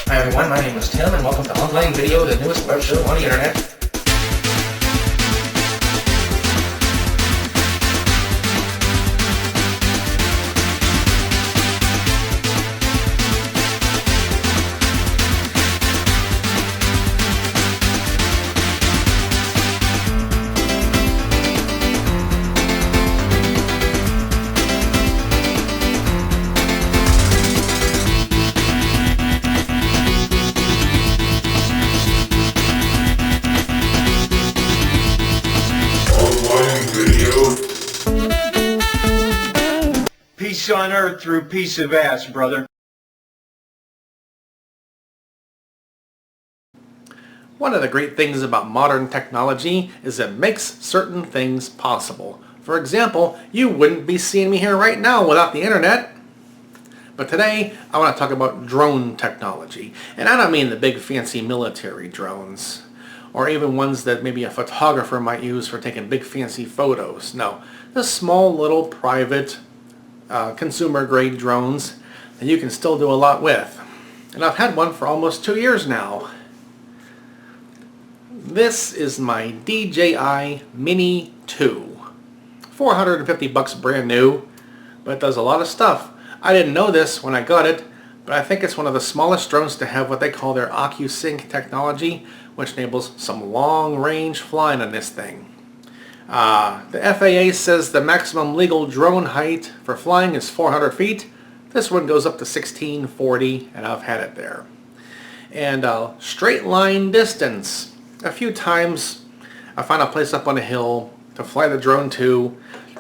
Hi everyone, my name is Tim and welcome to Online Video, the newest web show on the internet. Peace on earth through piece of ass, brother. One of the great things about modern technology is it makes certain things possible. For example, you wouldn't be seeing me here right now without the internet. But today, I want to talk about drone technology. And I don't mean the big fancy military drones, or even ones that maybe a photographer might use for taking big fancy photos. No, the small little private consumer grade drones that you can still do a lot with. And I've had one for almost 2 years now. This is my DJI Mini 2. $450 brand new, but it does a lot of stuff. I didn't know this when I got it, but I think it's one of the smallest drones to have what they call their OcuSync technology, which enables some long-range flying on this thing. The FAA says the maximum legal drone height for flying is 400 feet. This one goes up to 1640, and I've had it there. And straight line distance. A few times I found a place up on a hill to fly the drone to.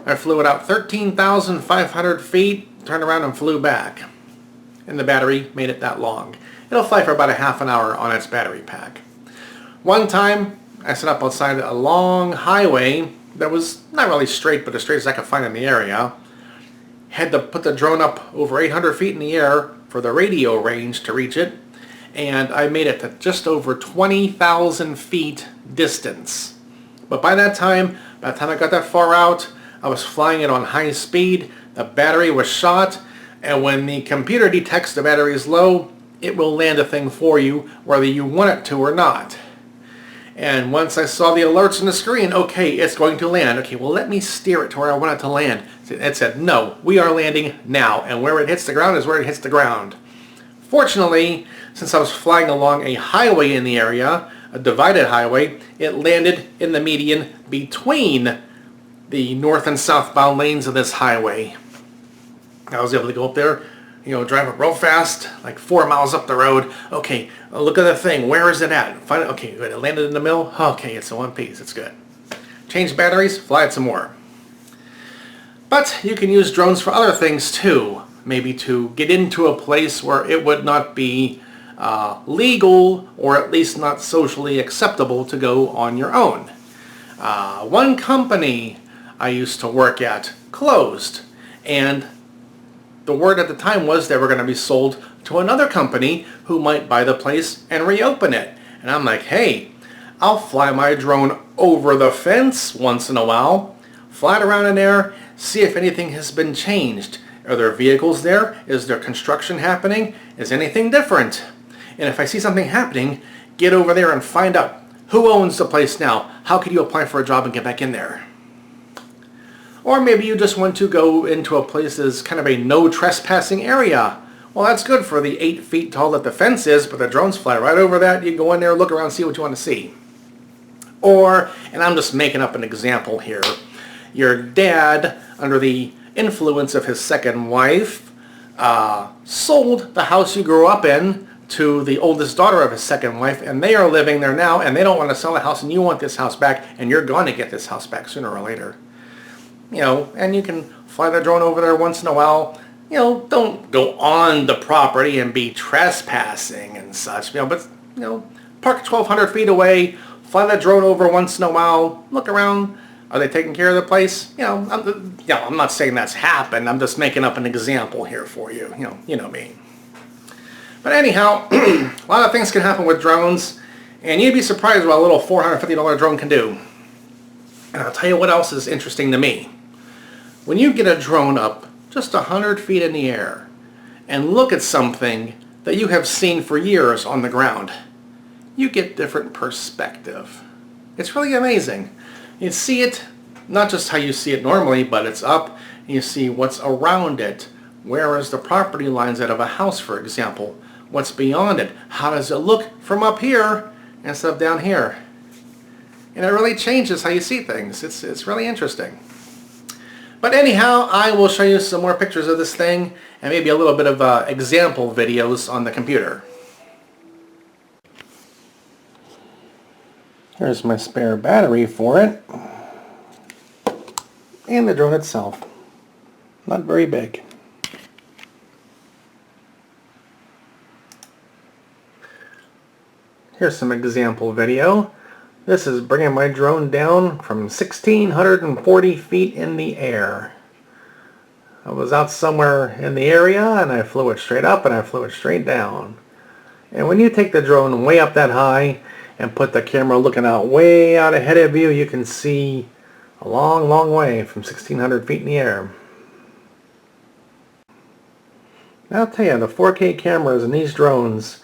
I flew it out 13,500 feet, turned around and flew back. And the battery made it that long. It'll fly for about a half an hour on its battery pack. One time I set up outside a long highway that was not really straight, but as straight as I could find in the area. Had to put the drone up over 800 feet in the air for the radio range to reach it, and I made it to just over 20,000 feet distance. But by the time I got that far out, I was flying it on high speed, the battery was shot, and when the computer detects the battery is low, it will land a thing for you, whether you want it to or not. And once I saw the alerts on the screen, okay, it's going to land. Okay, well, let me steer it to where I want it to land. It said, no, we are landing now. And where it hits the ground is where it hits the ground. Fortunately, since I was flying along a highway in the area, a divided highway, it landed in the median between the north and southbound lanes of this highway. I was able to go up there, drive up real fast, like 4 miles up the road. Okay, look at the thing. Where is it at? Find it. Okay, good. It landed in the middle. Okay, it's in one piece. It's good. Change batteries, fly it some more. But you can use drones for other things too. Maybe to get into a place where it would not be legal, or at least not socially acceptable to go on your own. One company I used to work at closed, and the word at the time was they were going to be sold to another company who might buy the place and reopen it. And I'm like, hey, I'll fly my drone over the fence once in a while, fly it around in there, see if anything has been changed. Are there vehicles there? Is there construction happening? Is anything different? And if I see something happening, get over there and find out who owns the place now. How could you apply for a job and get back in there? Or maybe you just want to go into a place that's kind of a no trespassing area. Well, that's good for the 8 feet tall that the fence is, but the drones fly right over that. You can go in there, look around, see what you want to see. Or, and I'm just making up an example here, your dad, under the influence of his second wife, sold the house you grew up in to the oldest daughter of his second wife, and they are living there now, and they don't want to sell the house, and you want this house back, and you're going to get this house back sooner or later. And you can fly the drone over there once in a while. Don't go on the property and be trespassing and such, but, park 1,200 feet away, fly the drone over once in a while, look around. Are they taking care of the place? I'm not saying that's happened. I'm just making up an example here for you. You know me. But anyhow, a lot of things can happen with drones, and you'd be surprised what a little $450 drone can do. And I'll tell you what else is interesting to me. When you get a drone up just 100 feet in the air and look at something that you have seen for years on the ground. You get different perspective. It's really amazing. You see it not just how you see it normally, but it's up and you see what's around it. Where is the property lines out of a house, for example? What's beyond it? How does it look from up here instead of down here? And it really changes how you see things. It's really interesting. But anyhow, I will show you some more pictures of this thing and maybe a little bit of example videos on the computer. Here's my spare battery for it. And the drone itself. Not very big. Here's some example video. This is bringing my drone down from 1,640 feet in the air. I was out somewhere in the area and I flew it straight up and I flew it straight down. And when you take the drone way up that high and put the camera looking out way out ahead of you, you can see a long, long way from 1,600 feet in the air. I'll tell you, the 4K cameras in these drones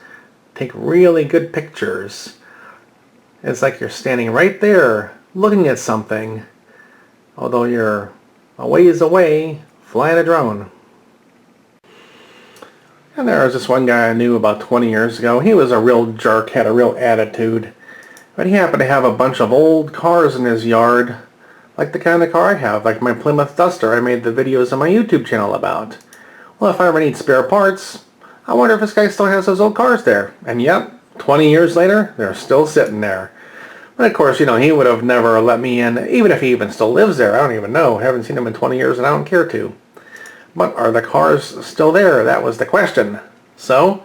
take really good pictures. It's like you're standing right there looking at something, although you're a ways away flying a drone. And there was this one guy I knew about 20 years ago. He was a real jerk, had a real attitude, but he happened to have a bunch of old cars in his yard, like the kind of car I have, like my Plymouth Duster I made the videos on my YouTube channel about. Well, if I ever need spare parts, I wonder if this guy still has those old cars there. And yep, 20 years later, they're still sitting there. But of course, you know, he would have never let me in, even if he even still lives there. I don't even know. I haven't seen him in 20 years and I don't care to. But are the cars still there? That was the question. So,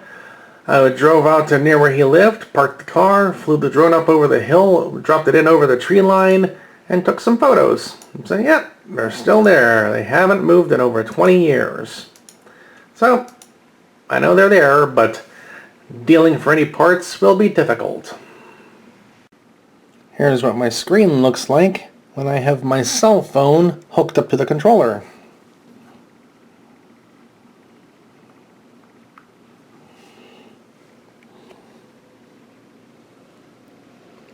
I drove out to near where he lived, parked the car, flew the drone up over the hill, dropped it in over the tree line, and took some photos. So, yep, they're still there. They haven't moved in over 20 years. So, I know they're there, but dealing for any parts will be difficult. Here's what my screen looks like when I have my cell phone hooked up to the controller.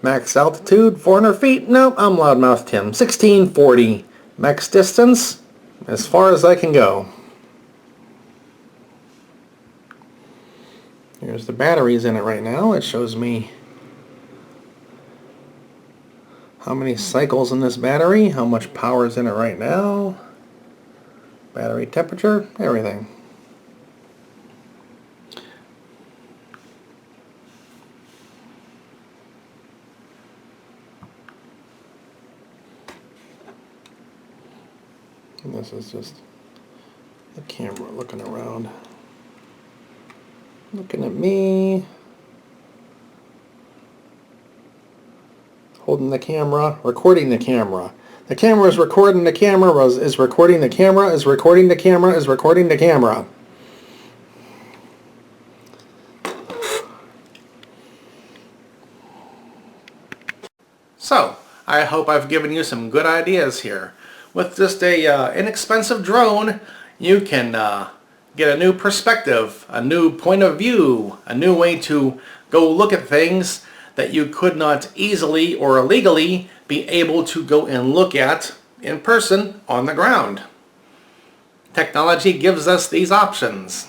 Max altitude, 400 feet. Nope, I'm loudmouth Tim. 1640. Max distance, as far as I can go. Here's the batteries in it right now. It shows me how many cycles in this battery, how much power is in it right now, battery temperature, everything. And this is just the camera looking around, looking at me, holding the camera, recording the camera. The camera is recording the camera, is recording the camera, is recording the camera, is recording the camera. So, I hope I've given you some good ideas here. With just a inexpensive drone, you can get a new perspective, a new point of view, a new way to go look at things that you could not easily or legally be able to go and look at in person on the ground. Technology gives us these options.